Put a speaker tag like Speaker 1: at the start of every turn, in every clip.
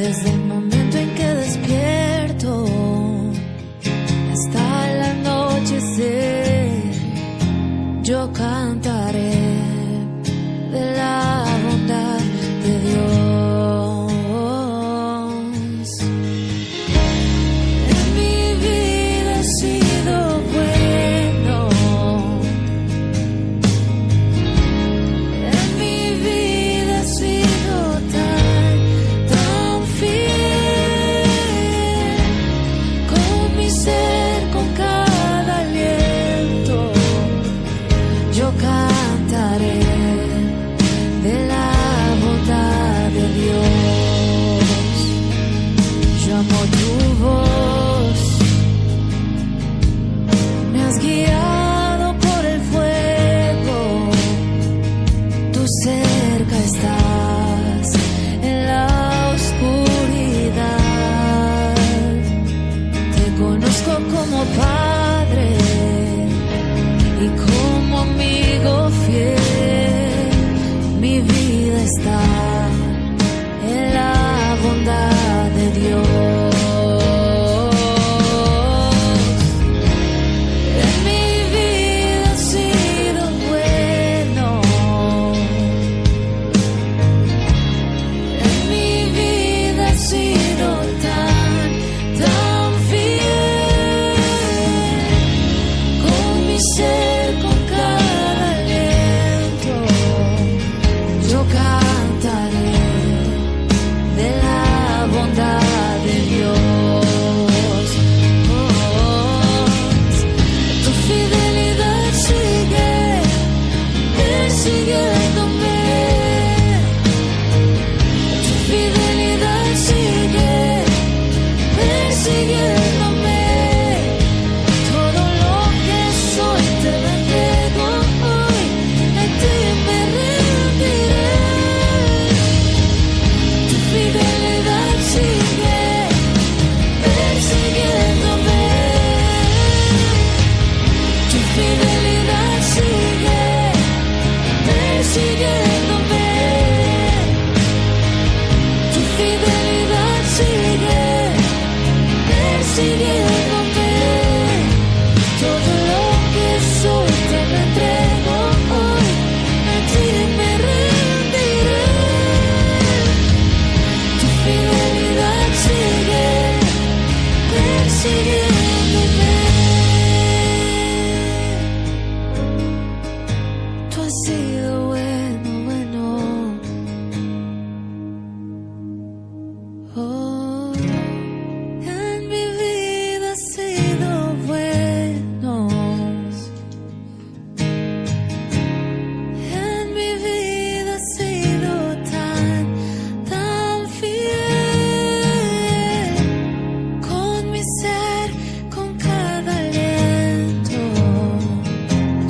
Speaker 1: Desde el momento en que despierto hasta el anochecer, yo cantaré de la bondad de Dios. En mi vida ha sido bueno, en mi vida ha sido tan fiel, con mi ser, con cada aliento, yo cantaré de la bondad de Dios. Yo amo tu voz, me has guiado por el fuego, tú cerca estás en la oscuridad. Te conozco como Padre y como amigo fiel, mi vida está en la bondad de Dios. En mi vida ha sido bueno, en mi vida ha sido tan fiel, con mi ser, con cada aliento, yo cantaré de la bondad de Dios. Oh, tu fidelidad sigue persiguiéndome, tu fidelidad sigue persiguiéndome. Todo lo que soy te lo entrego hoy, a ti me rendiré. Tu fidelidad sigue persiguiéndome, tu fidelidad sigue persiguiéndome, tu fidelidad sigue persiguiéndome. Todo lo que soy te lo entrego hoy, a ti me rendiré. Tu fidelidad sigue persiguiéndome. Tú has sido bueno, bueno. Oh, en mi vida ha sido bueno, en mi vida ha sido tan fiel, con mi ser, con cada aliento,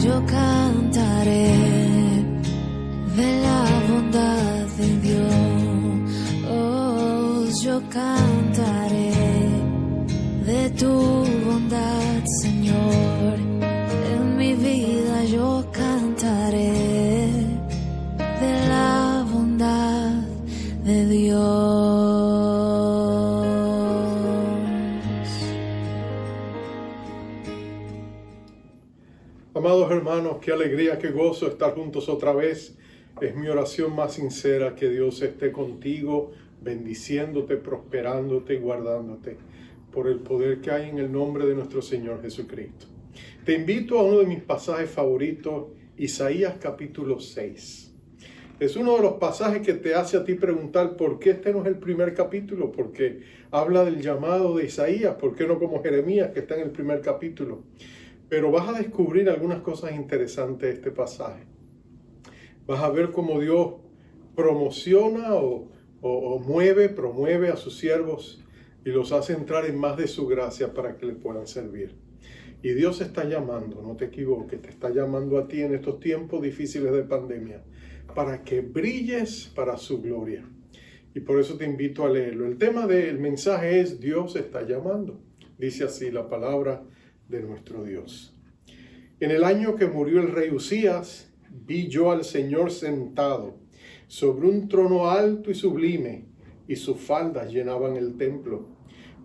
Speaker 1: yo cantaré de la bondad de Dios. Oh, yo cantaré de tu bondad, Señor. En mi vida yo cantaré de la bondad de Dios.
Speaker 2: Amados hermanos, qué alegría, qué gozo estar juntos otra vez. Es mi oración más sincera que Dios esté contigo, bendiciéndote, prosperándote y guardándote por el poder que hay en el nombre de nuestro Señor Jesucristo. Te invito a uno de mis pasajes favoritos, Isaías capítulo 6. Es uno de los pasajes que te hace a ti preguntar por qué este no es el primer capítulo, porque habla del llamado de Isaías, por qué no como Jeremías que está en el primer capítulo. Pero vas a descubrir algunas cosas interesantes de este pasaje. Vas a ver cómo Dios promociona promueve a sus siervos y los hace entrar en más de su gracia para que le puedan servir. Y Dios está llamando, no te equivoques, te está llamando a ti en estos tiempos difíciles de pandemia para que brilles para su gloria. Y por eso te invito a leerlo. El tema del mensaje es Dios está llamando. Dice así la palabra de nuestro Dios. En el año que murió el rey Usías, vi yo al Señor sentado sobre un trono alto y sublime, y sus faldas llenaban el templo.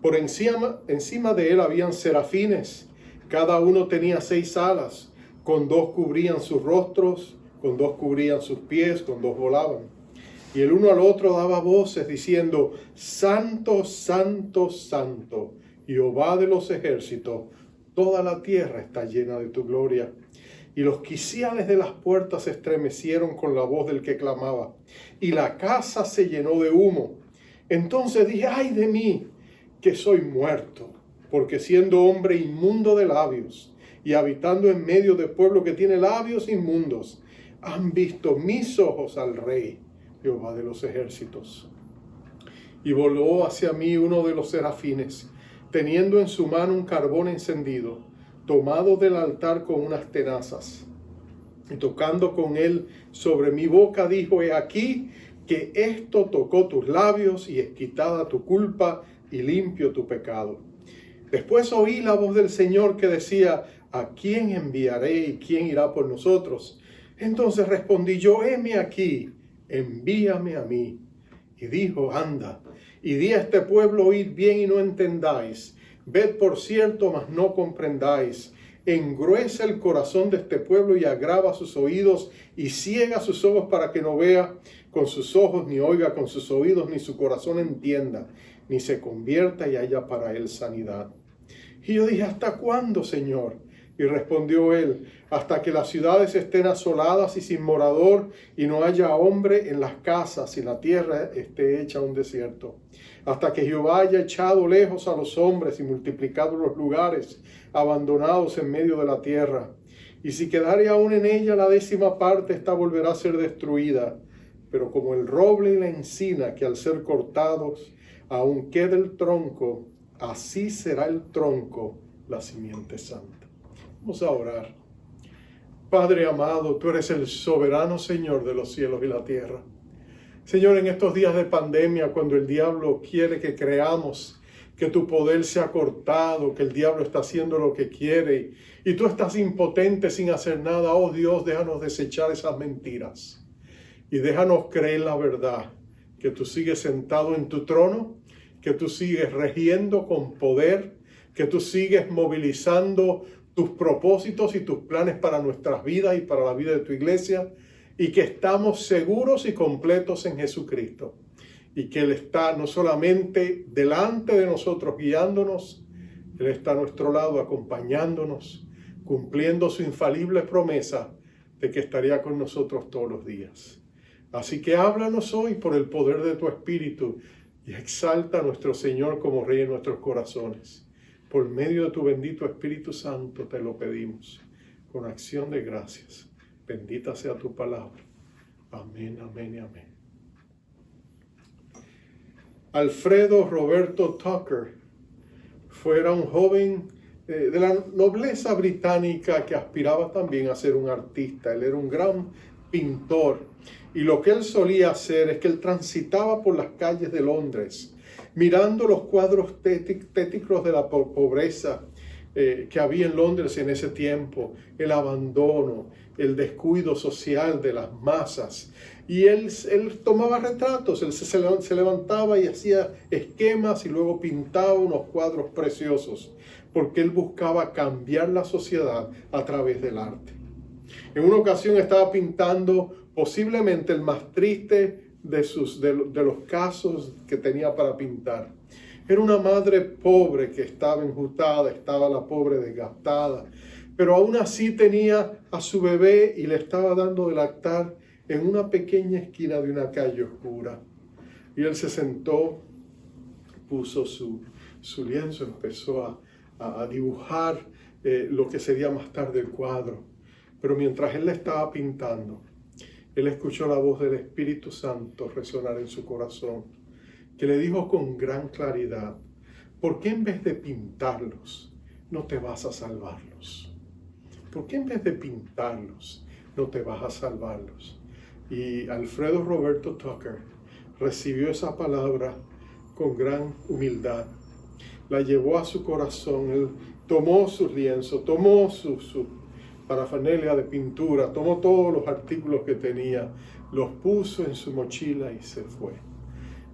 Speaker 2: Por encima de él habían serafines, cada uno tenía 6 alas, con 2 cubrían sus rostros, con 2 cubrían sus pies, con 2 volaban. Y el uno al otro daba voces diciendo: Santo, Santo, Santo, Jehová de los ejércitos, toda la tierra está llena de tu gloria. Y los quiciales de las puertas se estremecieron con la voz del que clamaba, y la casa se llenó de humo. Entonces dije: ay de mí, que soy muerto, porque siendo hombre inmundo de labios, y habitando en medio de pueblo que tiene labios inmundos, han visto mis ojos al Rey, Jehová de los ejércitos. Y voló hacia mí uno de los serafines, teniendo en su mano un carbón encendido, tomado del altar con unas tenazas. Y tocando con él sobre mi boca, dijo: he aquí que esto tocó tus labios, y es quitada tu culpa, y limpio tu pecado. Después oí la voz del Señor que decía: ¿a quién enviaré y quién irá por nosotros? Entonces respondí yo: heme aquí, envíame a mí. Y dijo: anda, y di a este pueblo: oíd bien y no entendáis, ved por cierto, mas no comprendáis. Engruesa el corazón de este pueblo y agrava sus oídos y ciega sus ojos para que no vea con sus ojos, ni oiga con sus oídos, ni su corazón entienda, ni se convierta y haya para él sanidad. Y yo dije: ¿hasta cuándo, Señor? Y respondió él: hasta que las ciudades estén asoladas y sin morador, y no haya hombre en las casas, y la tierra esté hecha un desierto. Hasta que Jehová haya echado lejos a los hombres y multiplicado los lugares abandonados en medio de la tierra. Y si quedare aún en ella la 10ª parte, esta volverá a ser destruida. Pero como el roble y la encina, que al ser cortados aún queda el tronco, así será el tronco, la simiente santa. Vamos a orar. Padre amado, tú eres el soberano Señor de los cielos y la tierra. Señor, en estos días de pandemia, cuando el diablo quiere que creamos que tu poder se ha cortado, que el diablo está haciendo lo que quiere y tú estás impotente sin hacer nada, oh Dios, déjanos desechar esas mentiras y déjanos creer la verdad, que tú sigues sentado en tu trono, que tú sigues regiendo con poder, que tú sigues movilizando tus propósitos y tus planes para nuestras vidas y para la vida de tu iglesia, y que estamos seguros y completos en Jesucristo, y que Él está no solamente delante de nosotros guiándonos, Él está a nuestro lado acompañándonos, cumpliendo su infalible promesa de que estaría con nosotros todos los días. Así que háblanos hoy por el poder de tu Espíritu y exalta a nuestro Señor como Rey en nuestros corazones. Por medio de tu bendito Espíritu Santo te lo pedimos, con acción de gracias. Bendita sea tu palabra. Amén, amén y amén. Alfredo Roberto Tucker fuera un joven de la nobleza británica que aspiraba también a ser un artista. Él era un gran pintor y lo que él solía hacer es que él transitaba por las calles de Londres mirando los cuadros tétricos de la pobreza que había en Londres en ese tiempo, el abandono, el descuido social de las masas. Y él tomaba retratos, él se levantaba y hacía esquemas y luego pintaba unos cuadros preciosos, porque él buscaba cambiar la sociedad a través del arte. En una ocasión estaba pintando posiblemente el más triste de los casos que tenía para pintar. Era una madre pobre que estaba enjutada, estaba la pobre desgastada, pero aún así tenía a su bebé y le estaba dando de lactar en una pequeña esquina de una calle oscura. Y él se sentó, puso su lienzo, empezó a dibujar lo que sería más tarde el cuadro. Pero mientras él le estaba pintando, él escuchó la voz del Espíritu Santo resonar en su corazón, que le dijo con gran claridad: ¿por qué en vez de pintarlos no te vas a salvarlos? ¿Por qué en vez de pintarlos no te vas a salvarlos? Y Alfredo Roberto Tucker recibió esa palabra con gran humildad, la llevó a su corazón. Él tomó sus lienzos, tomó su parafernalia de pintura, tomó todos los artículos que tenía, los puso en su mochila y se fue.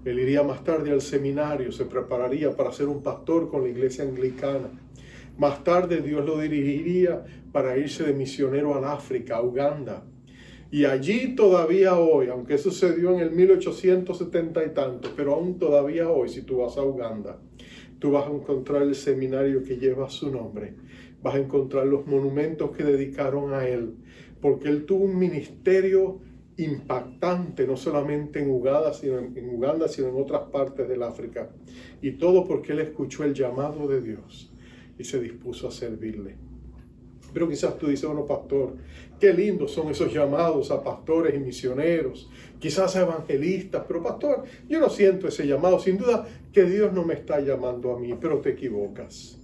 Speaker 2: Él iría más tarde al seminario, se prepararía para ser un pastor con la iglesia anglicana. Más tarde Dios lo dirigiría para irse de misionero al África, a Uganda. Y allí todavía hoy, aunque sucedió en el 1870 y tanto, pero aún todavía hoy, si tú vas a Uganda, tú vas a encontrar el seminario que lleva su nombre. Vas a encontrar los monumentos que dedicaron a él, porque él tuvo un ministerio impactante, no solamente en Uganda, sino en otras partes del África. Y todo porque él escuchó el llamado de Dios y se dispuso a servirle. Pero quizás tú dices, bueno, pastor, qué lindos son esos llamados a pastores y misioneros, quizás a evangelistas, pero pastor, yo no siento ese llamado. Sin duda que Dios no me está llamando a mí, pero te equivocas.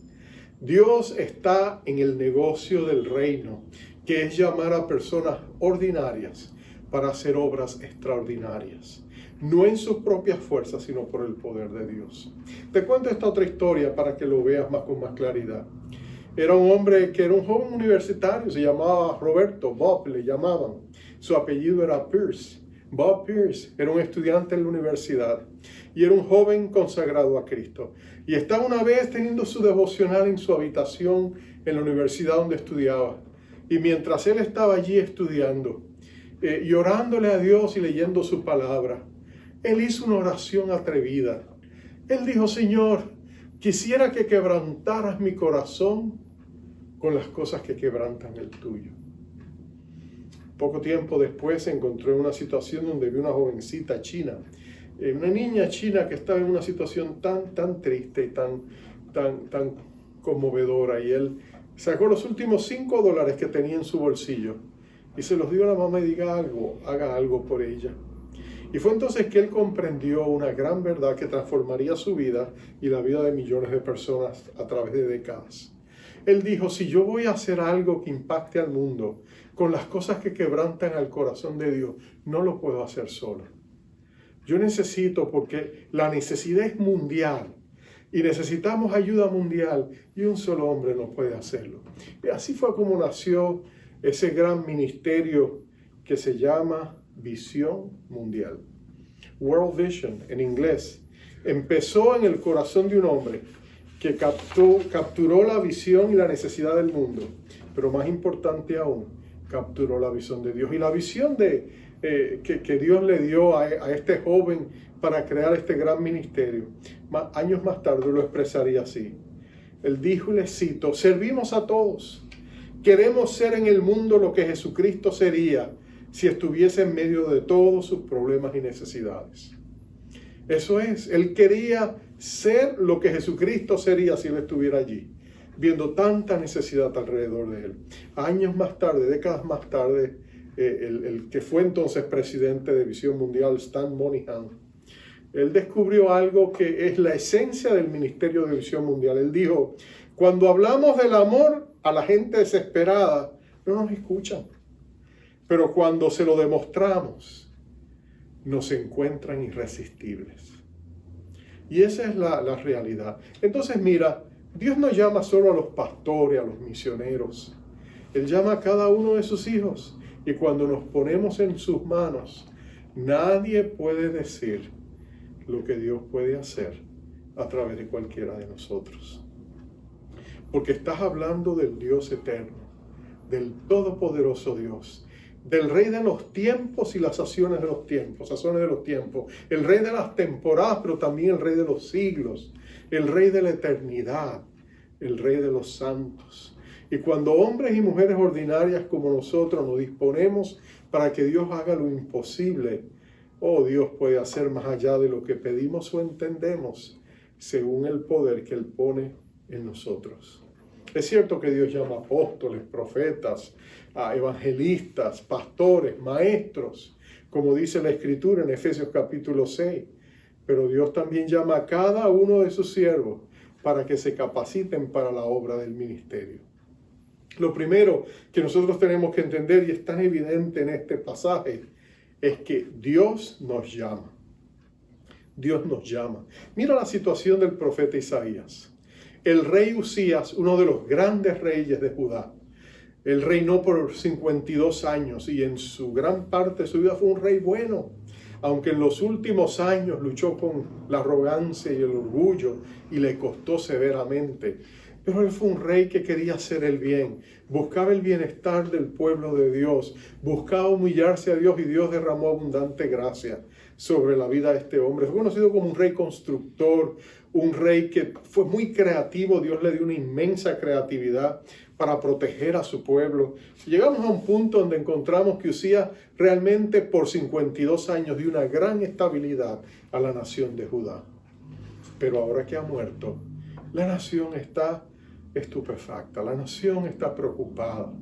Speaker 2: Dios está en el negocio del reino, que es llamar a personas ordinarias para hacer obras extraordinarias. No en sus propias fuerzas, sino por el poder de Dios. Te cuento esta otra historia para que lo veas con más claridad. Era un hombre que era un joven universitario, se llamaba Roberto, Bob le llamaban. Su apellido era Pierce. Bob Pierce era un estudiante en la universidad y era un joven consagrado a Cristo. Y estaba una vez teniendo su devocional en su habitación en la universidad donde estudiaba. Y mientras él estaba allí estudiando y orándole a Dios y leyendo su palabra, él hizo una oración atrevida. Él dijo, Señor, quisiera que quebrantaras mi corazón con las cosas que quebrantan el tuyo. Poco tiempo después se encontró en una situación donde vio una jovencita china, una niña china que estaba en una situación tan triste y tan conmovedora. Y él sacó los últimos $5 que tenía en su bolsillo y se los dio a la mamá y haga algo por ella. Y fue entonces que él comprendió una gran verdad que transformaría su vida y la vida de millones de personas a través de décadas. Él dijo, si yo voy a hacer algo que impacte al mundo con las cosas que quebrantan al corazón de Dios, no lo puedo hacer solo. Yo necesito, porque la necesidad es mundial y necesitamos ayuda mundial y un solo hombre no puede hacerlo. Y así fue como nació ese gran ministerio que se llama Visión Mundial. World Vision en inglés. Empezó en el corazón de un hombre que capturó la visión y la necesidad del mundo, pero más importante aún, capturó la visión de Dios. Y la visión que Dios le dio a este joven para crear este gran ministerio, años más tarde lo expresaría así. Él dijo, y le cito, servimos a todos. Queremos ser en el mundo lo que Jesucristo sería si estuviese en medio de todos sus problemas y necesidades. Eso es, él quería ser lo que Jesucristo sería si él estuviera allí, viendo tanta necesidad alrededor de él. Años más tarde, décadas más tarde, el que fue entonces presidente de Visión Mundial, Stan Moynihan, él descubrió algo que es la esencia del ministerio de Visión Mundial. Él dijo, cuando hablamos del amor a la gente desesperada, no nos escuchan. Pero cuando se lo demostramos, nos encuentran irresistibles. Y esa es la realidad. Entonces mira, Dios no llama solo a los pastores, a los misioneros. Él llama a cada uno de sus hijos. Y cuando nos ponemos en sus manos, nadie puede decir lo que Dios puede hacer a través de cualquiera de nosotros. Porque estás hablando del Dios eterno, del todopoderoso Dios, del Rey de los tiempos y las sazones de los tiempos, el Rey de las temporadas, pero también el Rey de los siglos, el Rey de la eternidad, el Rey de los santos. Y cuando hombres y mujeres ordinarias como nosotros nos disponemos para que Dios haga lo imposible, Dios puede hacer más allá de lo que pedimos o entendemos, según el poder que Él pone en nosotros. Es cierto que Dios llama apóstoles, profetas, evangelistas, pastores, maestros, como dice la Escritura en Efesios capítulo 6. Pero Dios también llama a cada uno de sus siervos para que se capaciten para la obra del ministerio. Lo primero que nosotros tenemos que entender, y es tan evidente en este pasaje, es que Dios nos llama. Dios nos llama. Mira la situación del profeta Isaías. El rey Usías, uno de los grandes reyes de Judá, él reinó por 52 años y en su gran parte de su vida fue un rey bueno. aunque en los últimos años luchó con la arrogancia y el orgullo y le costó severamente. Pero él fue un rey que quería hacer el bien, buscaba el bienestar del pueblo de Dios, buscaba humillarse a Dios y Dios derramó abundante gracia sobre la vida de este hombre. Fue conocido como un rey constructor, un rey que fue muy creativo. Dios le dio una inmensa creatividad para proteger a su pueblo. Llegamos a un punto donde encontramos que Usías realmente por 52 años dio una gran estabilidad a la nación de Judá. Pero ahora que ha muerto, la nación está estupefacta, la nación está preocupada.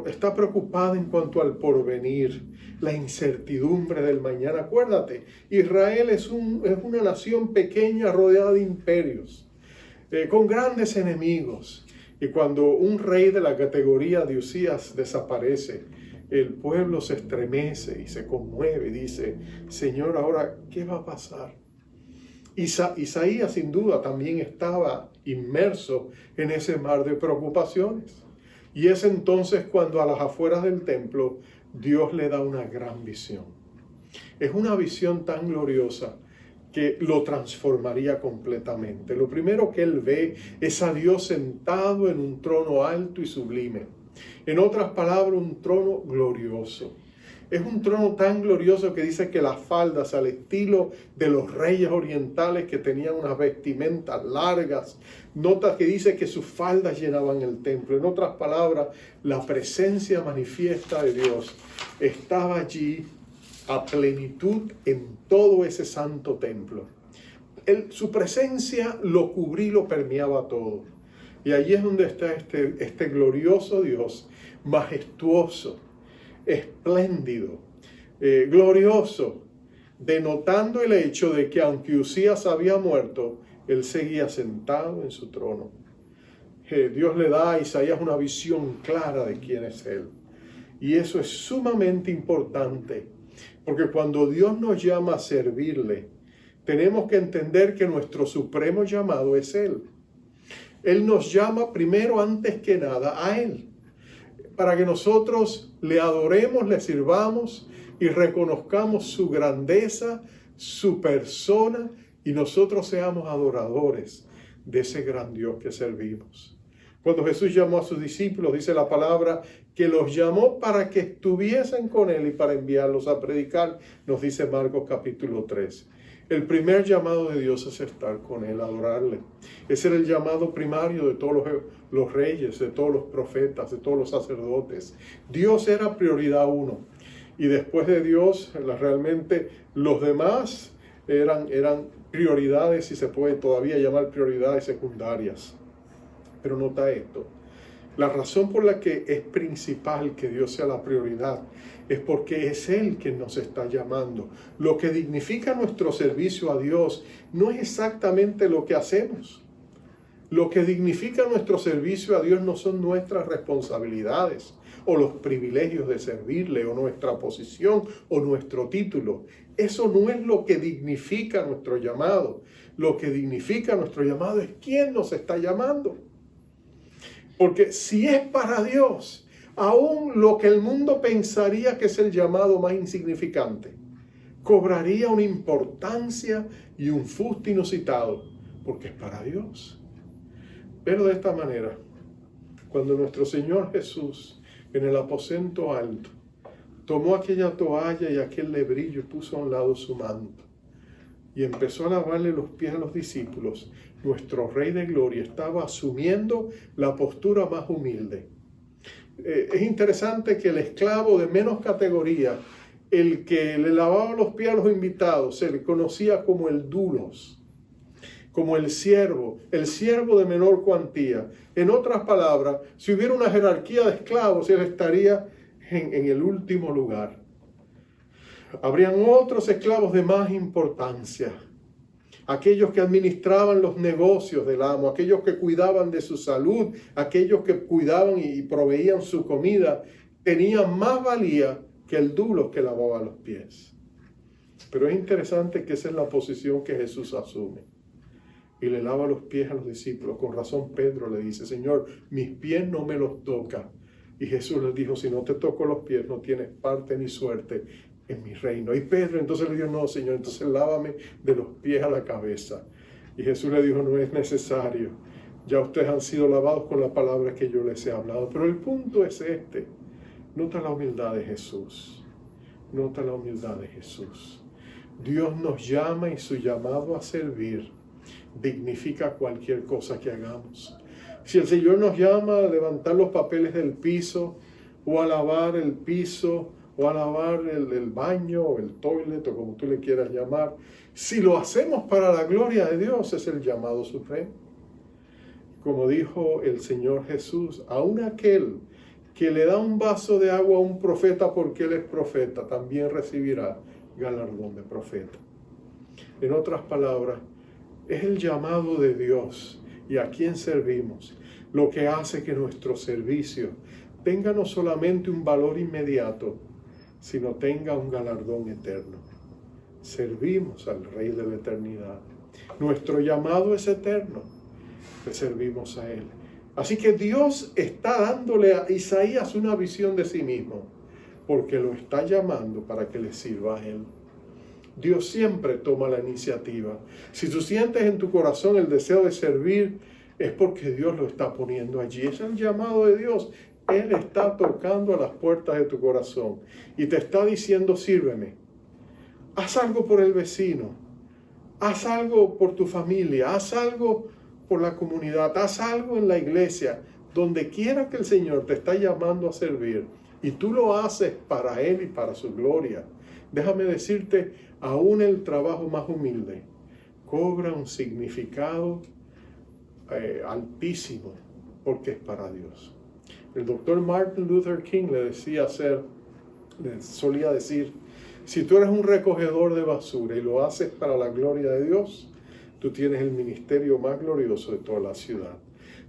Speaker 2: Está preocupada en cuanto al porvenir, la incertidumbre del mañana. Acuérdate, Israel es una nación pequeña rodeada de imperios, con grandes enemigos. Y cuando un rey de la categoría de Usías desaparece, el pueblo se estremece y se conmueve y dice: Señor, ahora, ¿qué va a pasar? Isaías sin duda también estaba inmerso en ese mar de preocupaciones. Y es entonces cuando a las afueras del templo Dios le da una gran visión. Es una visión tan gloriosa que lo transformaría completamente. Lo primero que él ve es a Dios sentado en un trono alto y sublime. En otras palabras, un trono glorioso. Es un trono tan glorioso que dice que las faldas, al estilo de los reyes orientales que tenían unas vestimentas largas, nota que dice que sus faldas llenaban el templo. En otras palabras, la presencia manifiesta de Dios estaba allí a plenitud en todo ese santo templo. Su presencia lo cubría y lo permeaba todo. Y allí es donde está este glorioso Dios, majestuoso, espléndido, glorioso, denotando el hecho de que aunque Usías había muerto, él seguía sentado en su trono. Dios le da a Isaías una visión clara de quién es él. Y eso es sumamente importante, porque cuando Dios nos llama a servirle, tenemos que entender que nuestro supremo llamado es Él. Él nos llama primero, antes que nada, a Él, para que nosotros le adoremos, le sirvamos y reconozcamos su grandeza, su persona, y nosotros seamos adoradores de ese gran Dios que servimos. Cuando Jesús llamó a sus discípulos, dice la palabra, que los llamó para que estuviesen con Él y para enviarlos a predicar, nos dice Marcos capítulo 3. El primer llamado de Dios es estar con Él, adorarle. Ese era el llamado primario de todos los reyes, de todos los profetas, de todos los sacerdotes. Dios era prioridad uno. Y después de Dios, realmente los demás eran prioridades, si se puede todavía llamar prioridades secundarias. Pero nota esto, la razón por la que es principal que Dios sea la prioridad es porque es Él quien nos está llamando. Lo que dignifica nuestro servicio a Dios no es exactamente lo que hacemos. Lo que dignifica nuestro servicio a Dios no son nuestras responsabilidades o los privilegios de servirle o nuestra posición o nuestro título. Eso no es lo que dignifica nuestro llamado. Lo que dignifica nuestro llamado es quién nos está llamando. Porque si es para Dios, aún lo que el mundo pensaría que es el llamado más insignificante, cobraría una importancia y un fuste inusitado, porque es para Dios. Pero de esta manera, cuando nuestro Señor Jesús, en el aposento alto, tomó aquella toalla y aquel lebrillo y puso a un lado su manto, y empezó a lavarle los pies a los discípulos, nuestro Rey de Gloria estaba asumiendo la postura más humilde. Es interesante que el esclavo de menos categoría, el que le lavaba los pies a los invitados, se le conocía como el dulos, como el siervo de menor cuantía. En otras palabras, si hubiera una jerarquía de esclavos, él estaría en el último lugar. Habrían otros esclavos de más importancia, aquellos que administraban los negocios del amo, aquellos que cuidaban de su salud, aquellos que cuidaban y proveían su comida, tenían más valía que el dulo que lavaba los pies. Pero es interesante que esa es la posición que Jesús asume. Y le lava los pies a los discípulos. Con razón Pedro le dice: Señor, mis pies no me los toca. Y Jesús les dijo: si no te toco los pies, no tienes parte ni suerte. en mi reino. Y Pedro entonces le dijo, no, Señor, entonces lávame de los pies a la cabeza. Y Jesús le dijo, no es necesario. Ya ustedes han sido lavados con la palabra que yo les he hablado. Pero el punto es este. Nota la humildad de Jesús. Nota la humildad de Jesús. Dios nos llama y su llamado a servir dignifica cualquier cosa que hagamos. Si el Señor nos llama a levantar los papeles del piso, o a lavar el piso, o a lavar el baño, o el toilet, o como tú le quieras llamar, si lo hacemos para la gloria de Dios, es el llamado supremo. Como dijo el Señor Jesús, aun aquel que le da un vaso de agua a un profeta porque él es profeta, también recibirá galardón de profeta. En otras palabras, es el llamado de Dios y a quien servimos lo que hace que nuestro servicio tenga no solamente un valor inmediato, sino tenga un galardón eterno. Servimos al Rey de la eternidad. Nuestro llamado es eterno. Le servimos a Él. Así que Dios está dándole a Isaías una visión de sí mismo, porque lo está llamando para que le sirva a Él. Dios siempre toma la iniciativa. Si tú sientes en tu corazón el deseo de servir, es porque Dios lo está poniendo allí. Es el llamado de Dios. Él está tocando a las puertas de tu corazón y te está diciendo, sírveme. Haz algo por el vecino. Haz algo por tu familia. Haz algo por la comunidad. Haz algo en la iglesia. Donde quiera que el Señor te está llamando a servir y tú lo haces para Él y para su gloria. Déjame decirte, aún el trabajo más humilde cobra un significado altísimo porque es para Dios. El doctor Martin Luther King le solía decir, si tú eres un recogedor de basura y lo haces para la gloria de Dios, tú tienes el ministerio más glorioso de toda la ciudad.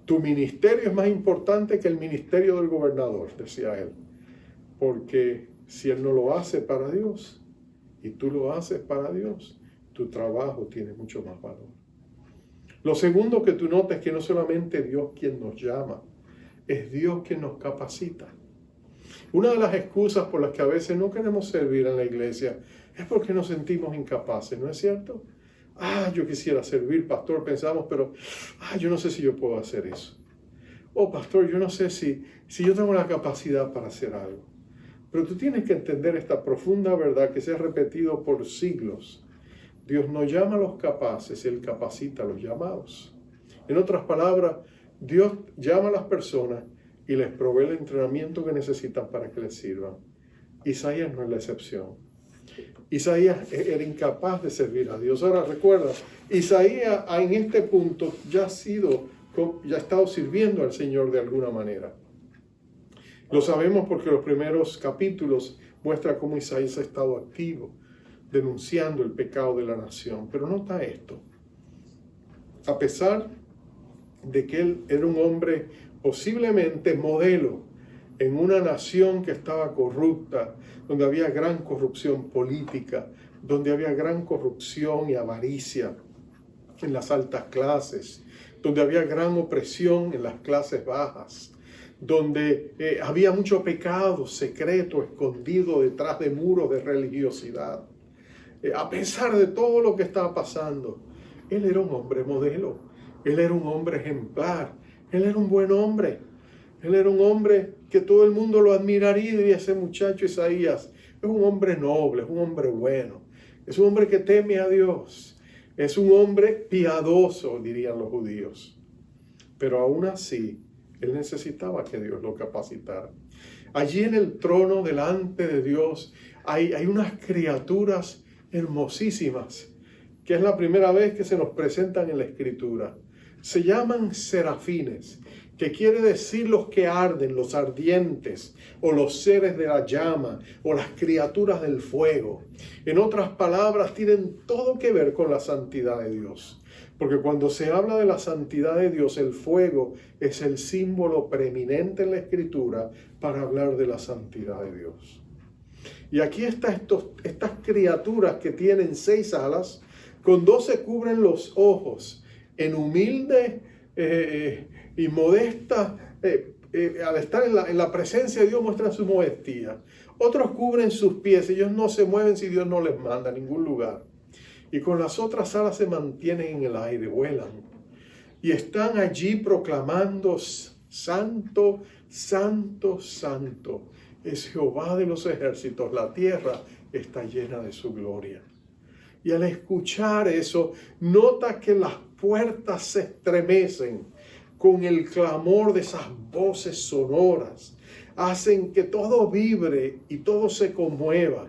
Speaker 2: Tu ministerio es más importante que el ministerio del gobernador, decía él, porque si él no lo hace para Dios y tú lo haces para Dios, tu trabajo tiene mucho más valor. Lo segundo que tú notas es que no solamente Dios quien nos llama, es Dios quien nos capacita. Una de las excusas por las que a veces no queremos servir en la iglesia es porque nos sentimos incapaces, ¿no es cierto? Yo quisiera servir, pastor, pensamos, pero yo no sé si yo puedo hacer eso. Pastor, yo no sé si yo tengo la capacidad para hacer algo. Pero tú tienes que entender esta profunda verdad que se ha repetido por siglos. Dios no llama a los capaces, Él capacita a los llamados. En otras palabras, Dios llama a las personas y les provee el entrenamiento que necesitan para que les sirvan. Isaías no es la excepción. Isaías era incapaz de servir a Dios. Ahora recuerda, Isaías en este punto ya ha estado sirviendo al Señor de alguna manera. Lo sabemos porque los primeros capítulos muestran cómo Isaías ha estado activo, denunciando el pecado de la nación. Pero nota esto. A pesar de que él era un hombre posiblemente modelo en una nación que estaba corrupta, donde había gran corrupción política, donde había gran corrupción y avaricia en las altas clases, donde había gran opresión en las clases bajas, donde había mucho pecado secreto, escondido detrás de muros de religiosidad. A pesar de todo lo que estaba pasando, él era un hombre modelo, él era un hombre ejemplar, él era un buen hombre, él era un hombre que todo el mundo lo admiraría y ese muchacho Isaías es un hombre noble, es un hombre bueno, es un hombre que teme a Dios, es un hombre piadoso, dirían los judíos. Pero aún así, él necesitaba que Dios lo capacitara. Allí en el trono, delante de Dios, hay unas criaturas hermosísimas, que es la primera vez que se nos presentan en la Escritura. Se llaman serafines, que quiere decir los que arden, los ardientes, o los seres de la llama, o las criaturas del fuego. En otras palabras, tienen todo que ver con la santidad de Dios. Porque cuando se habla de la santidad de Dios, el fuego es el símbolo preeminente en la Escritura para hablar de la santidad de Dios. Y aquí están estas criaturas que tienen 6 alas, con 2 se cubren los ojos, en humilde y modesta, al estar en la presencia de Dios muestran su modestia. Otros cubren sus pies, ellos no se mueven si Dios no les manda a ningún lugar. Y con las otras alas se mantienen en el aire, vuelan. Y están allí proclamando: Santo, Santo, Santo es Jehová de los ejércitos, la tierra está llena de su gloria. Y al escuchar eso, nota que las puertas se estremecen con el clamor de esas voces sonoras. Hacen que todo vibre y todo se conmueva.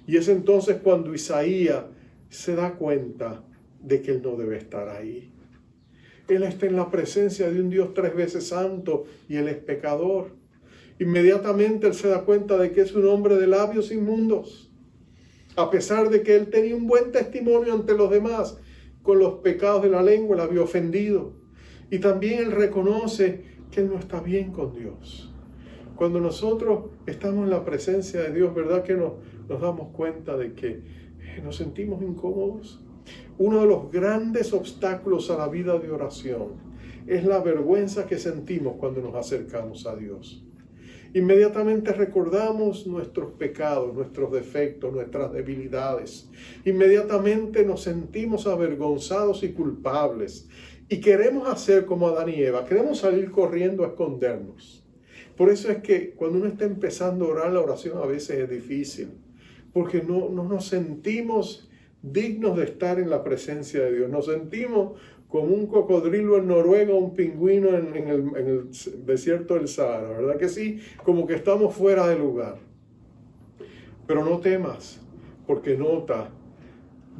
Speaker 2: Y es entonces cuando Isaías se da cuenta de que él no debe estar ahí. Él está en la presencia de un Dios 3 veces santo y él es pecador. Inmediatamente él se da cuenta de que es un hombre de labios inmundos. A pesar de que él tenía un buen testimonio ante los demás, con los pecados de la lengua él había ofendido. Y también él reconoce que él no está bien con Dios. Cuando nosotros estamos en la presencia de Dios, ¿verdad que nos damos cuenta de que nos sentimos incómodos? Uno de los grandes obstáculos a la vida de oración es la vergüenza que sentimos cuando nos acercamos a Dios. Inmediatamente recordamos nuestros pecados, nuestros defectos, nuestras debilidades. Inmediatamente nos sentimos avergonzados y culpables. Y queremos hacer como Adán y Eva, queremos salir corriendo a escondernos. Por eso es que cuando uno está empezando a orar, la oración a veces es difícil, porque no nos sentimos dignos de estar en la presencia de Dios. Nos sentimos como un cocodrilo en Noruega, un pingüino en el desierto del Sahara, ¿verdad que sí? Como que estamos fuera de lugar. Pero no temas, porque nota,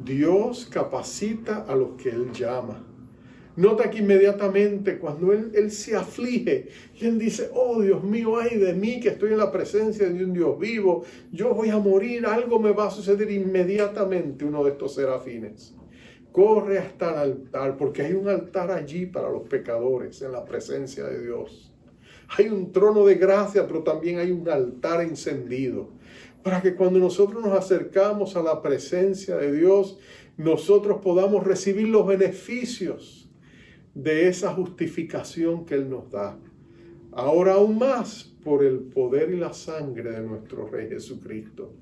Speaker 2: Dios capacita a los que Él llama. Nota que inmediatamente cuando él se aflige y él dice: oh Dios mío, ay de mí que estoy en la presencia de un Dios vivo, yo voy a morir, algo me va a suceder, inmediatamente uno de estos serafines corre hasta el altar, porque hay un altar allí para los pecadores en la presencia de Dios. Hay un trono de gracia, pero también hay un altar encendido, para que cuando nosotros nos acercamos a la presencia de Dios, nosotros podamos recibir los beneficios de esa justificación que Él nos da. Ahora aún más por el poder y la sangre de nuestro Rey Jesucristo,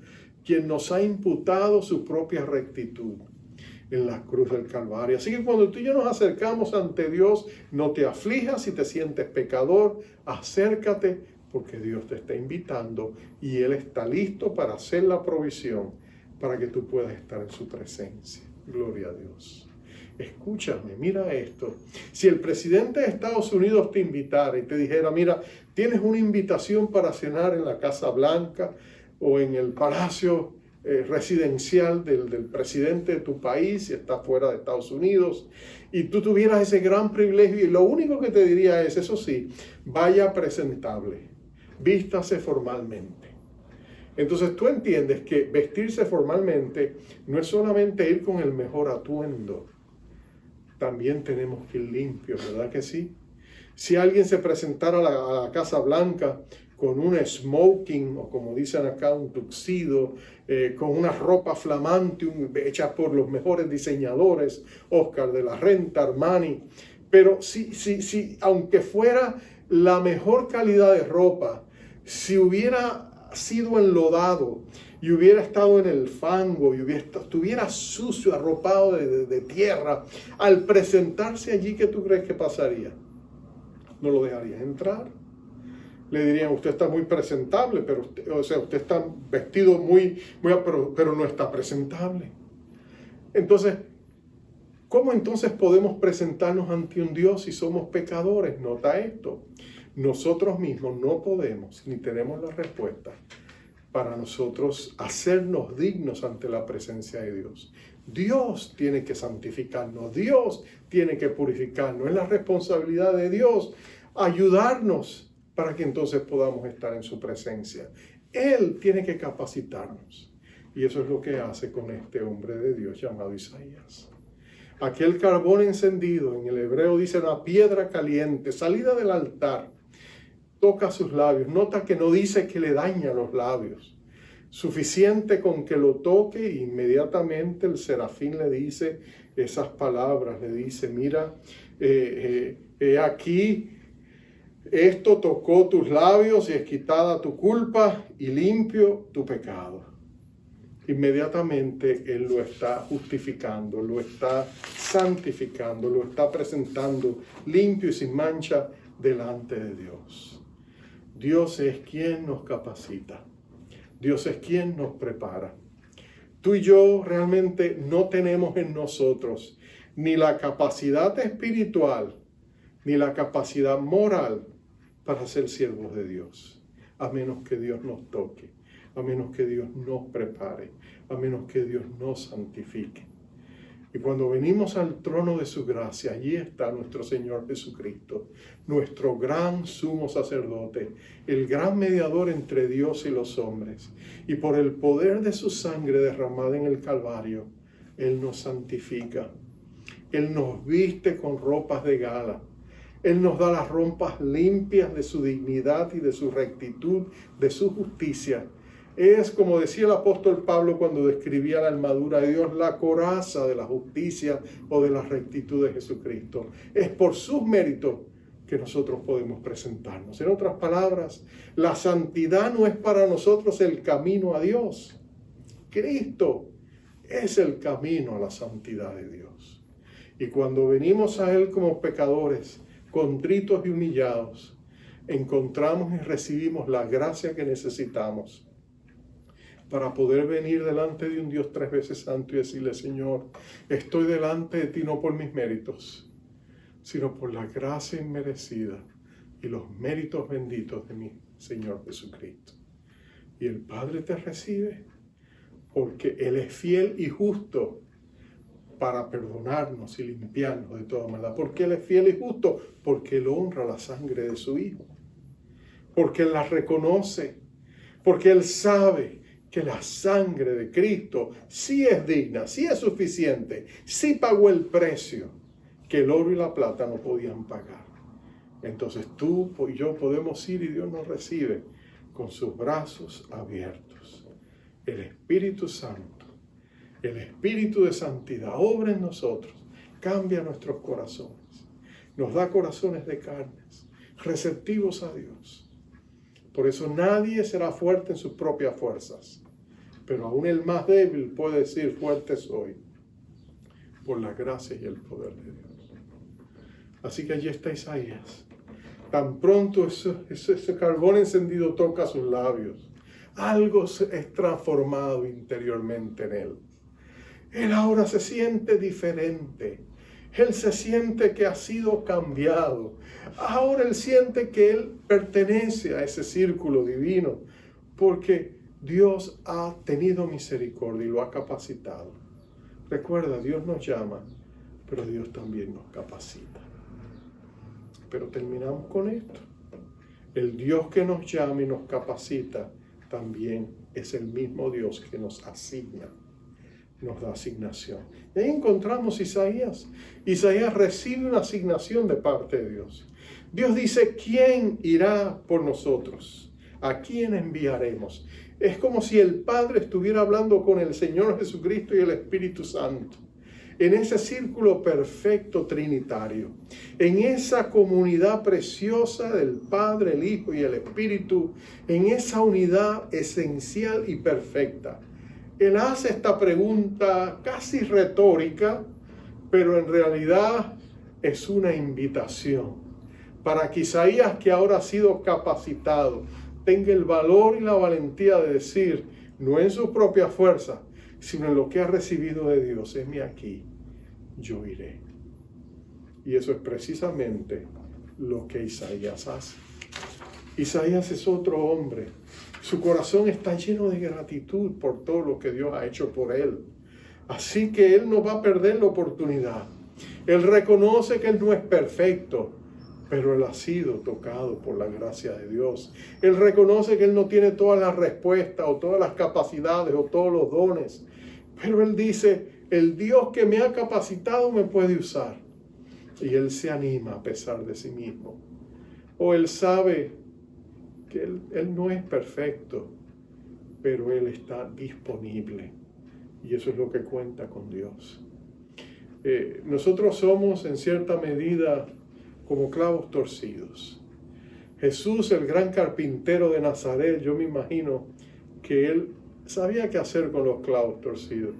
Speaker 2: quien nos ha imputado su propia rectitud en la cruz del Calvario. Así que cuando tú y yo nos acercamos ante Dios, no te aflijas si te sientes pecador, acércate porque Dios te está invitando y Él está listo para hacer la provisión para que tú puedas estar en su presencia. Gloria a Dios. Escúchame, mira esto. Si el presidente de Estados Unidos te invitara y te dijera: mira, tienes una invitación para cenar en la Casa Blanca o en el palacio residencial del presidente de tu país, si está fuera de Estados Unidos, y tú tuvieras ese gran privilegio, y lo único que te diría es, eso sí, vaya presentable, vístase formalmente. Entonces tú entiendes que vestirse formalmente no es solamente ir con el mejor atuendo, también tenemos que ir limpios, ¿verdad que sí? Si alguien se presentara a la Casa Blanca con un smoking, o como dicen acá, un tuxedo, con una ropa flamante, hecha por los mejores diseñadores, Oscar de la Renta, Armani, pero si aunque fuera la mejor calidad de ropa, si hubiera sido enlodado y hubiera estado en el fango y estuviera sucio, arropado de tierra, al presentarse allí, ¿qué tú crees que pasaría? ¿No lo dejarías entrar? Le dirían: usted está muy presentable, pero usted está vestido pero no está presentable. Entonces, ¿cómo entonces podemos presentarnos ante un Dios si somos pecadores? Nota esto. Nosotros mismos no podemos ni tenemos la respuesta para nosotros hacernos dignos ante la presencia de Dios. Dios tiene que santificarnos, Dios tiene que purificarnos. Es la responsabilidad de Dios ayudarnos para que entonces podamos estar en su presencia. Él tiene que capacitarnos. Y eso es lo que hace con este hombre de Dios llamado Isaías. Aquel carbón encendido, en el hebreo dice una piedra caliente, salida del altar, toca sus labios. Nota que no dice que le daña los labios. Suficiente con que lo toque, e inmediatamente el serafín le dice esas palabras. Le dice: mira, aquí Esto tocó tus labios y es quitada tu culpa y limpio tu pecado. Inmediatamente Él lo está justificando, lo está santificando, lo está presentando limpio y sin mancha delante de Dios. Dios es quien nos capacita. Dios es quien nos prepara. Tú y yo realmente no tenemos en nosotros ni la capacidad espiritual ni la capacidad moral para ser siervos de Dios, a menos que Dios nos toque, a menos que Dios nos prepare, a menos que Dios nos santifique. Y cuando venimos al trono de su gracia, allí está nuestro Señor Jesucristo, nuestro gran sumo sacerdote, el gran mediador entre Dios y los hombres. Y por el poder de su sangre derramada en el Calvario, Él nos santifica. Él nos viste con ropas de gala. Él nos da las ropas limpias de su dignidad y de su rectitud, de su justicia. Es, como decía el apóstol Pablo cuando describía la armadura de Dios, la coraza de la justicia o de la rectitud de Jesucristo. Es por sus méritos que nosotros podemos presentarnos. En otras palabras, la santidad no es para nosotros el camino a Dios. Cristo es el camino a la santidad de Dios. Y cuando venimos a Él como pecadores, contritos y humillados, encontramos y recibimos la gracia que necesitamos para poder venir delante de un Dios tres veces santo y decirle: Señor, estoy delante de ti no por mis méritos, sino por la gracia inmerecida y los méritos benditos de mi Señor Jesucristo. Y el Padre te recibe porque Él es fiel y justo para perdonarnos y limpiarnos de toda maldad. Porque Él es fiel y justo, porque Él honra la sangre de su Hijo, porque Él la reconoce, porque Él sabe que la sangre de Cristo sí es digna, sí es suficiente, sí pagó el precio que el oro y la plata no podían pagar. Entonces tú y yo podemos ir y Dios nos recibe con sus brazos abiertos. El Espíritu Santo, el Espíritu de santidad obra en nosotros, cambia nuestros corazones, nos da corazones de carnes, receptivos a Dios. Por eso nadie será fuerte en sus propias fuerzas, pero aún el más débil puede decir: fuerte soy, por la gracia y el poder de Dios. Así que allí está Isaías. Tan pronto ese carbón encendido toca sus labios, algo es transformado interiormente en él. Él ahora se siente diferente. Él se siente que ha sido cambiado. Ahora él siente que él pertenece a ese círculo divino, porque Dios ha tenido misericordia y lo ha capacitado. Recuerda, Dios nos llama, pero Dios también nos capacita. Pero terminamos con esto. El Dios que nos llama y nos capacita también es el mismo Dios que nos asigna, nos da asignación. Y ahí encontramos Isaías. Isaías recibe una asignación de parte de Dios. Dios dice: ¿quién irá por nosotros? ¿A quién enviaremos? Es como si el Padre estuviera hablando con el Señor Jesucristo y el Espíritu Santo, en ese círculo perfecto trinitario, en esa comunidad preciosa del Padre, el Hijo y el Espíritu, en esa unidad esencial y perfecta. Él hace esta pregunta casi retórica, pero en realidad es una invitación para que Isaías, que ahora ha sido capacitado, tenga el valor y la valentía de decir, no en su propia fuerza, sino en lo que ha recibido de Dios: heme aquí, yo iré. Y eso es precisamente lo que Isaías hace. Isaías es otro hombre. Su corazón está lleno de gratitud por todo lo que Dios ha hecho por él. Así que él no va a perder la oportunidad. Él reconoce que él no es perfecto, pero él ha sido tocado por la gracia de Dios. Él reconoce que él no tiene todas las respuestas o todas las capacidades o todos los dones, pero él dice: el Dios que me ha capacitado me puede usar. Y él se anima a pesar de sí mismo. O él sabe que él no es perfecto, pero él está disponible. Y eso es lo que cuenta con Dios. Nosotros somos en cierta medida como clavos torcidos. Jesús, el gran carpintero de Nazaret, yo me imagino que él sabía qué hacer con los clavos torcidos.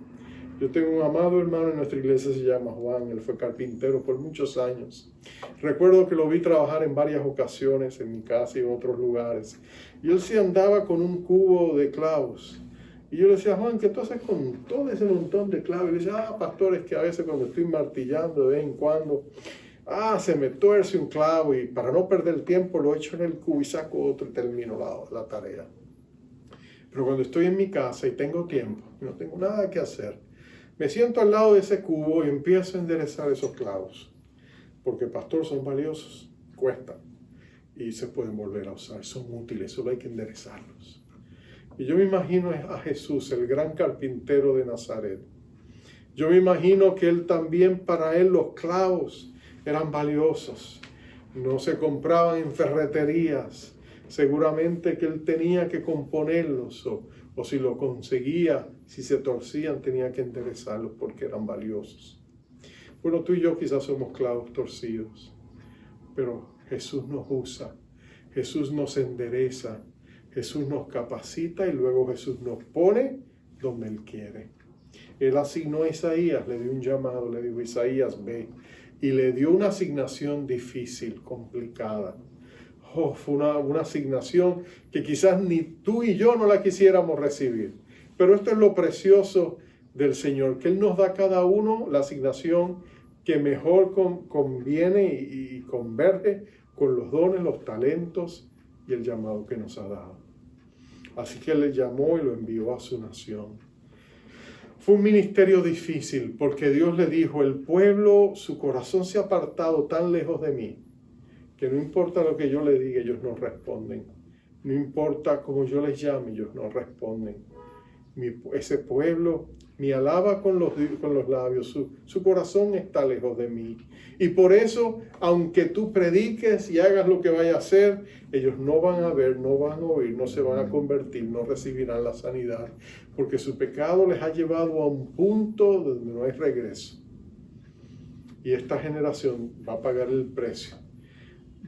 Speaker 2: Yo tengo un amado hermano en nuestra iglesia, se llama Juan, él fue carpintero por muchos años. Recuerdo que lo vi trabajar en varias ocasiones en mi casa y en otros lugares. Y él se andaba con un cubo de clavos. Y yo le decía, Juan, ¿qué tú haces con todo ese montón de clavos? Y le decía, pastor, es que a veces cuando estoy martillando de vez en cuando, se me tuerce un clavo y para no perder el tiempo lo echo en el cubo y saco otro y termino la tarea. Pero cuando estoy en mi casa y tengo tiempo, y no tengo nada que hacer, me siento al lado de ese cubo y empiezo a enderezar esos clavos. Porque, pastor, son valiosos, cuestan y se pueden volver a usar, son útiles, solo hay que enderezarlos. Y yo me imagino a Jesús, el gran carpintero de Nazaret. Yo me imagino que él también, para él los clavos eran valiosos. No se compraban en ferreterías. Seguramente que él tenía que componerlos o si lo conseguía, si se torcían, tenía que enderezarlos porque eran valiosos. Bueno, tú y yo quizás somos clavos torcidos, pero Jesús nos usa, Jesús nos endereza, Jesús nos capacita y luego Jesús nos pone donde Él quiere. Él asignó a Isaías, le dio un llamado, le dijo, Isaías, ve, y le dio una asignación difícil, complicada. Fue una asignación que quizás ni tú y yo no la quisiéramos recibir. Pero esto es lo precioso del Señor, que Él nos da a cada uno la asignación que mejor conviene y converge con los dones, los talentos y el llamado que nos ha dado. Así que Él le llamó y lo envió a su nación. Fue un ministerio difícil porque Dios le dijo, el pueblo, su corazón se ha apartado tan lejos de mí, que no importa lo que yo le diga, ellos no responden. No importa cómo yo les llame, ellos no responden. Ese pueblo me alaba con los labios, su corazón está lejos de mí. Y por eso, aunque tú prediques y hagas lo que vayas a hacer, ellos no van a ver, no van a oír, no se van a convertir, no recibirán la sanidad, porque su pecado les ha llevado a un punto donde no hay regreso. Y esta generación va a pagar el precio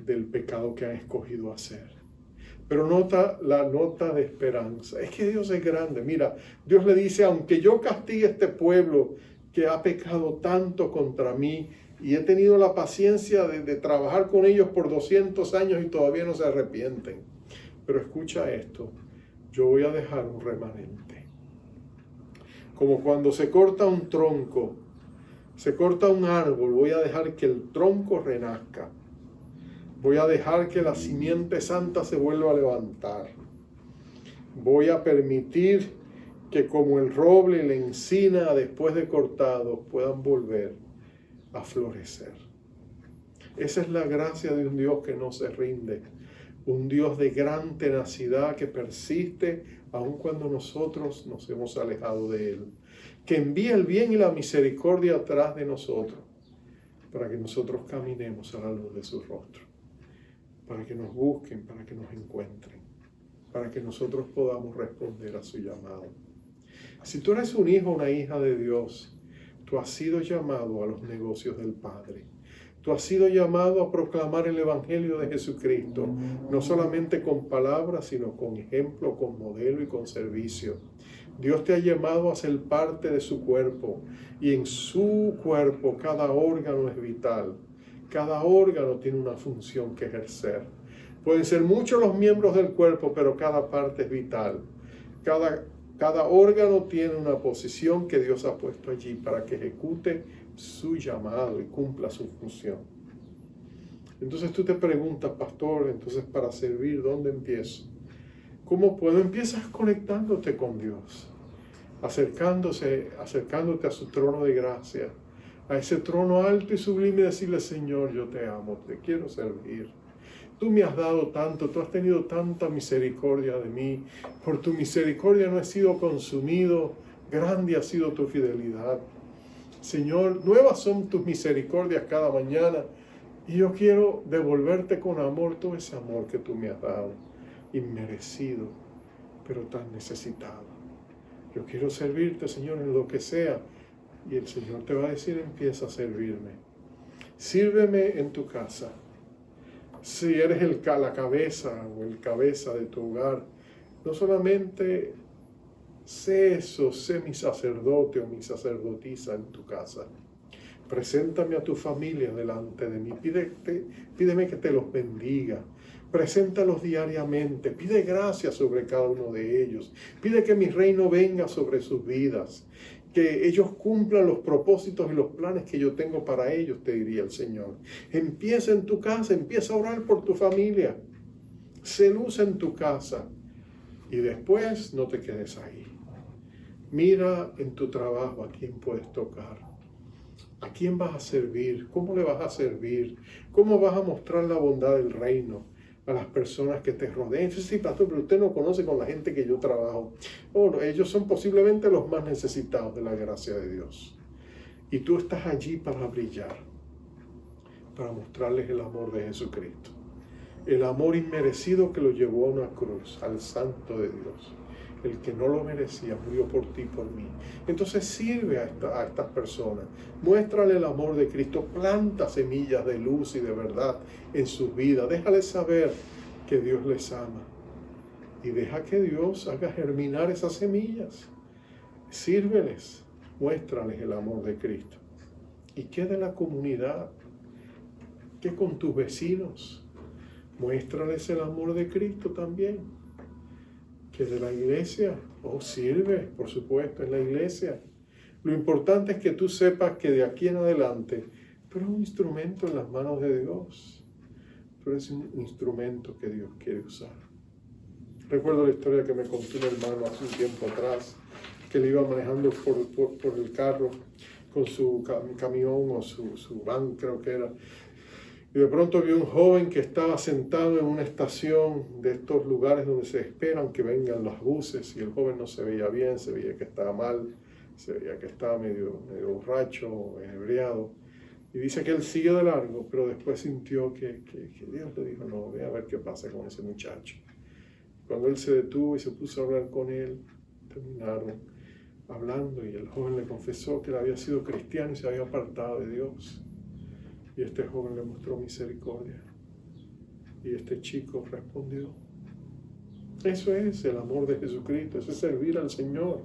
Speaker 2: del pecado que han escogido hacer. Pero nota la nota de esperanza. Es que Dios es grande. Mira, Dios le dice, aunque yo castigue a este pueblo que ha pecado tanto contra mí y he tenido la paciencia de trabajar con ellos por 200 años y todavía no se arrepienten. Pero escucha esto, yo voy a dejar un remanente. Como cuando se corta un tronco, se corta un árbol, voy a dejar que el tronco renazca. Voy a dejar que la simiente santa se vuelva a levantar. Voy a permitir que como el roble y la encina después de cortados puedan volver a florecer. Esa es la gracia de un Dios que no se rinde. Un Dios de gran tenacidad que persiste aun cuando nosotros nos hemos alejado de Él. Que envía el bien y la misericordia atrás de nosotros para que nosotros caminemos a la luz de su rostro. Para que nos busquen, para que nos encuentren, para que nosotros podamos responder a su llamado. Si tú eres un hijo o una hija de Dios, tú has sido llamado a los negocios del Padre. Tú has sido llamado a proclamar el Evangelio de Jesucristo, no solamente con palabras, sino con ejemplo, con modelo y con servicio. Dios te ha llamado a ser parte de su cuerpo, y en su cuerpo cada órgano es vital. Cada órgano tiene una función que ejercer. Pueden ser muchos los miembros del cuerpo, pero cada parte es vital. Cada órgano tiene una posición que Dios ha puesto allí para que ejecute su llamado y cumpla su función. Entonces tú te preguntas, pastor, entonces para servir, ¿dónde empiezo? ¿Cómo puedo? Empiezas conectándote con Dios, acercándote a su trono de gracia, a ese trono alto y sublime, y decirle, Señor, yo te amo, te quiero servir. Tú me has dado tanto, tú has tenido tanta misericordia de mí. Por tu misericordia no he sido consumido, grande ha sido tu fidelidad. Señor, nuevas son tus misericordias cada mañana, y yo quiero devolverte con amor todo ese amor que tú me has dado, inmerecido, pero tan necesitado. Yo quiero servirte, Señor, en lo que sea. Y el Señor te va a decir, empieza a servirme. Sírveme en tu casa. Si eres la cabeza o el cabeza de tu hogar, no solamente sé eso, sé mi sacerdote o mi sacerdotisa en tu casa. Preséntame a tu familia delante de mí. Pídeme que te los bendiga. Preséntalos diariamente. Pide gracia sobre cada uno de ellos. Pide que mi reino venga sobre sus vidas. Que ellos cumplan los propósitos y los planes que yo tengo para ellos, te diría el Señor. Empieza en tu casa, empieza a orar por tu familia. Sé luz en tu casa. Y después no te quedes ahí. Mira en tu trabajo a quién puedes tocar. ¿A quién vas a servir? ¿Cómo le vas a servir? ¿Cómo vas a mostrar la bondad del reino a las personas que te rodean? Sí, pastor, pero usted no conoce con la gente que yo trabajo. Oh, ellos son posiblemente los más necesitados de la gracia de Dios. Y tú estás allí para brillar, para mostrarles el amor de Jesucristo. El amor inmerecido que lo llevó a una cruz, al Santo de Dios. El que no lo merecía murió por ti, por mí. Entonces sirve a estas personas. Muéstrale el amor de Cristo. Planta semillas de luz y de verdad en sus vidas. Déjales saber que Dios les ama. Y deja que Dios haga germinar esas semillas. Sírveles. Muéstrales el amor de Cristo. ¿Y qué de la comunidad? ¿Qué con tus vecinos? Muéstrales el amor de Cristo también. Que de la iglesia, sirve, por supuesto, en la iglesia. Lo importante es que tú sepas que de aquí en adelante, tú eres un instrumento en las manos de Dios. Tú eres un instrumento que Dios quiere usar. Recuerdo la historia que me contó un hermano hace un tiempo atrás, que él iba manejando por el carro con su camión o su van, creo que era. Y de pronto vio un joven que estaba sentado en una estación de estos lugares donde se esperan que vengan los buses, y el joven no se veía bien, se veía que estaba mal, se veía que estaba medio borracho, ebriado. Y dice que él siguió de largo, pero después sintió que Dios le dijo, no, ve a ver qué pasa con ese muchacho. Cuando él se detuvo y se puso a hablar con él, terminaron hablando y el joven le confesó que él había sido cristiano y se había apartado de Dios. Y este joven le mostró misericordia. Y este chico respondió. Eso es el amor de Jesucristo, eso es servir al Señor.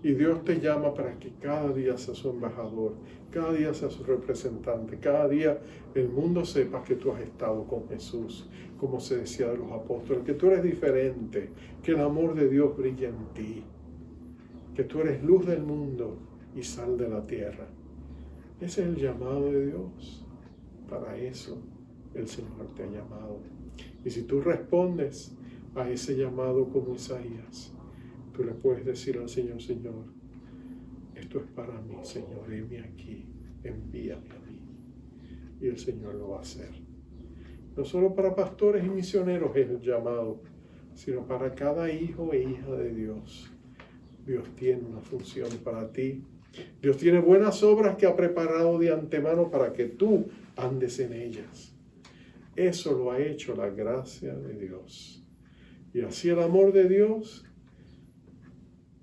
Speaker 2: Y Dios te llama para que cada día seas su embajador, cada día seas su representante, cada día el mundo sepa que tú has estado con Jesús, como se decía de los apóstoles, que tú eres diferente, que el amor de Dios brilla en ti, que tú eres luz del mundo y sal de la tierra. Ese es el llamado de Dios. Para eso el Señor te ha llamado. Y si tú respondes a ese llamado como Isaías, tú le puedes decir al Señor, Señor, esto es para mí, Señor, heme aquí, envíame a mí. Y el Señor lo va a hacer. No solo para pastores y misioneros es el llamado, sino para cada hijo e hija de Dios. Dios tiene una función para ti. Dios tiene buenas obras que ha preparado de antemano para que tú andes en ellas. Eso lo ha hecho la gracia de Dios. Y así el amor de Dios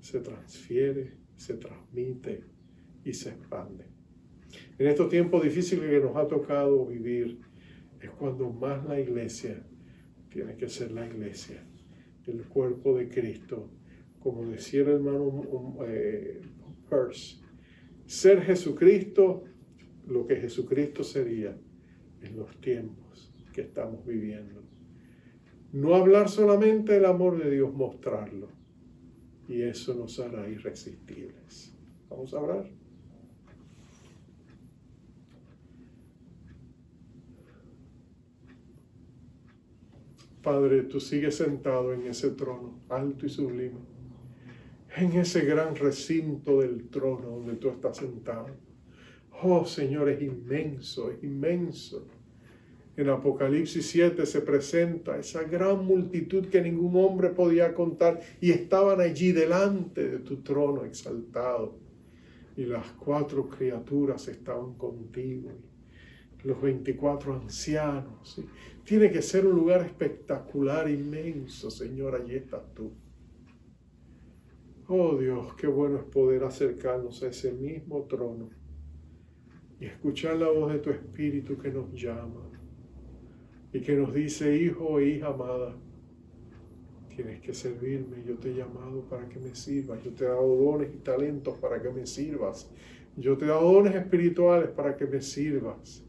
Speaker 2: se transfiere, se transmite y se expande. En estos tiempos difíciles que nos ha tocado vivir, es cuando más la iglesia tiene que ser la iglesia, el cuerpo de Cristo. Como decía el hermano Peirce, ser Jesucristo, lo que Jesucristo sería en los tiempos que estamos viviendo. No hablar solamente del amor de Dios, mostrarlo. Y eso nos hará irresistibles. Vamos a orar. Padre, tú sigues sentado en ese trono, alto y sublime, en ese gran recinto del trono donde tú estás sentado. Oh, Señor, es inmenso, es inmenso. En Apocalipsis 7 se presenta esa gran multitud que ningún hombre podía contar y estaban allí delante de tu trono exaltado. Y las 4 criaturas estaban contigo, los 24 ancianos. ¿Sí? Tiene que ser un lugar espectacular, inmenso, Señor, allí estás tú. Oh Dios, qué bueno es poder acercarnos a ese mismo trono y escuchar la voz de tu Espíritu que nos llama. y que nos dice: hijo e hija amada, tienes que servirme. Yo te he llamado para que me sirvas. Yo te he dado dones y talentos para que me sirvas. Yo te he dado dones espirituales para que me sirvas.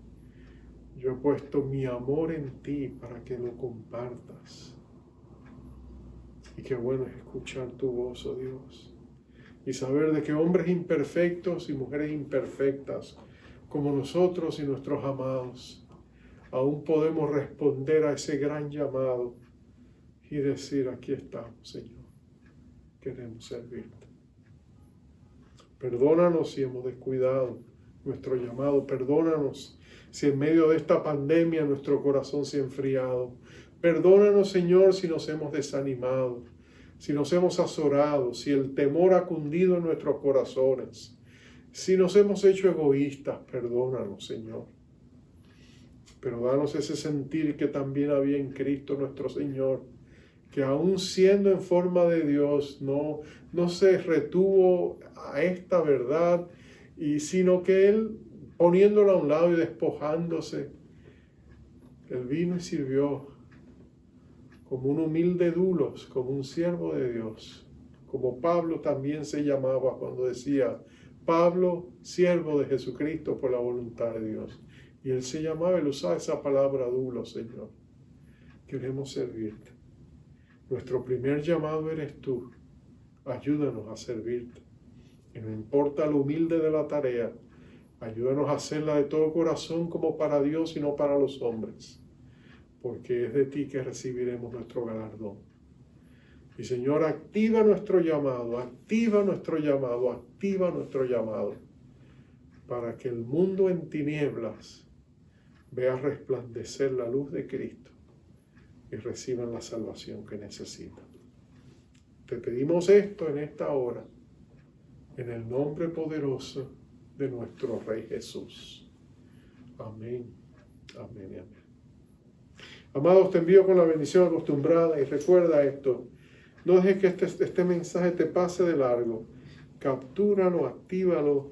Speaker 2: Yo he puesto mi amor en ti para que lo compartas. Y qué bueno es escuchar tu voz, oh Dios. Y saber de que hombres imperfectos y mujeres imperfectas, como nosotros y nuestros amados, aún podemos responder a ese gran llamado y decir: aquí estamos, Señor. Queremos servirte. Perdónanos si hemos descuidado nuestro llamado. Perdónanos si en medio de esta pandemia nuestro corazón se ha enfriado. Perdónanos, Señor, si nos hemos desanimado, si nos hemos azorado, si el temor ha cundido en nuestros corazones, si nos hemos hecho egoístas. Perdónanos, Señor. Pero danos ese sentir que también había en Cristo nuestro Señor, que aún siendo en forma de Dios, no se retuvo a esta verdad, sino que Él, poniéndola a un lado y despojándose, Él vino y sirvió como un humilde dulos, como un siervo de Dios, como Pablo también se llamaba cuando decía: Pablo, siervo de Jesucristo por la voluntad de Dios. Y él se llamaba, él usaba esa palabra dulos, Señor. Queremos servirte. Nuestro primer llamado eres tú. Ayúdanos a servirte. Y no importa lo humilde de la tarea, ayúdanos a hacerla de todo corazón como para Dios y no para los hombres, porque es de ti que recibiremos nuestro galardón. Y Señor, activa nuestro llamado, activa nuestro llamado, activa nuestro llamado, para que el mundo en tinieblas vea resplandecer la luz de Cristo y reciban la salvación que necesitan. Te pedimos esto en esta hora, en el nombre poderoso de nuestro Rey Jesús. Amén, amén y amén. Amados, te envío con la bendición acostumbrada y recuerda esto: no dejes que este mensaje te pase de largo. Captúralo, actívalo.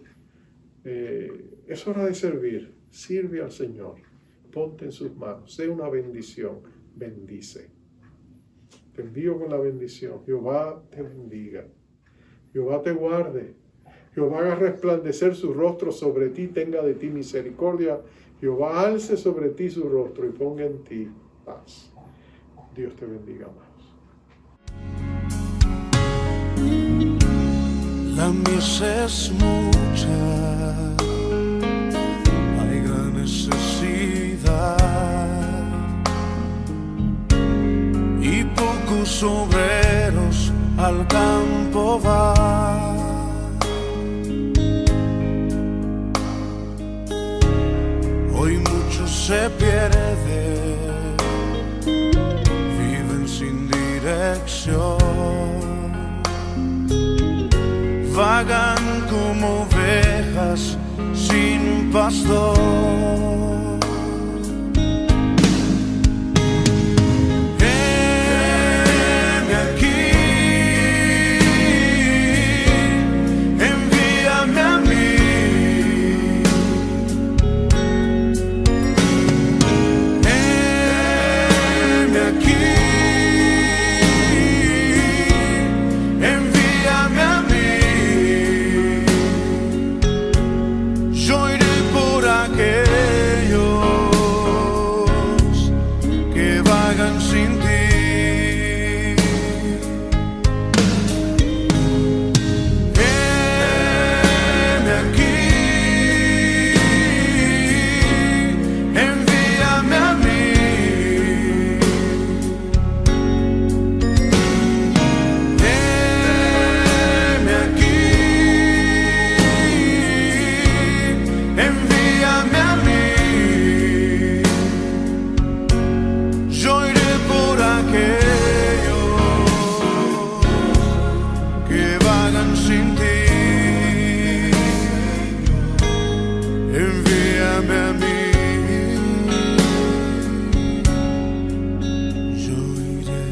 Speaker 2: Es hora de servir. Sirve al Señor. Ponte en sus manos. Sé una bendición. Bendice. Te envío con la bendición. Jehová te bendiga. Jehová te guarde. Jehová haga resplandecer su rostro sobre ti, tenga de ti misericordia. Jehová alce sobre ti su rostro y ponga en ti paz. Dios te bendiga más.
Speaker 3: La mies es mucha, hay gran necesidad y pocos obreros al campo van. Hoy muchos se pierden, viven sin dirección, vagan como ovejas sin pastor. Heme aquí, envíame a mí. Heme aquí, envíame a mí. Sin ti, heme aquí, envíame a mí. Heme aquí, envíame a mí. Yo iré por aquellos que vagan sin ti. Envíame a mí. Yo iré.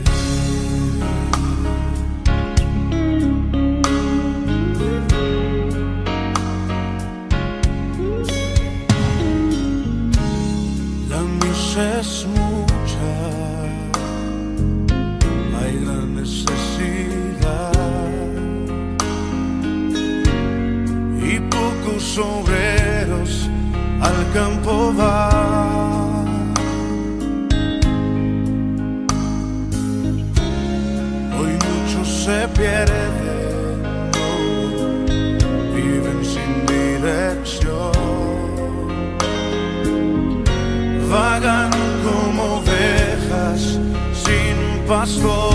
Speaker 3: La mies es mucha, los obreros al campo van. Hoy muchos se pierden, viven sin dirección, vagan como ovejas sin pastor.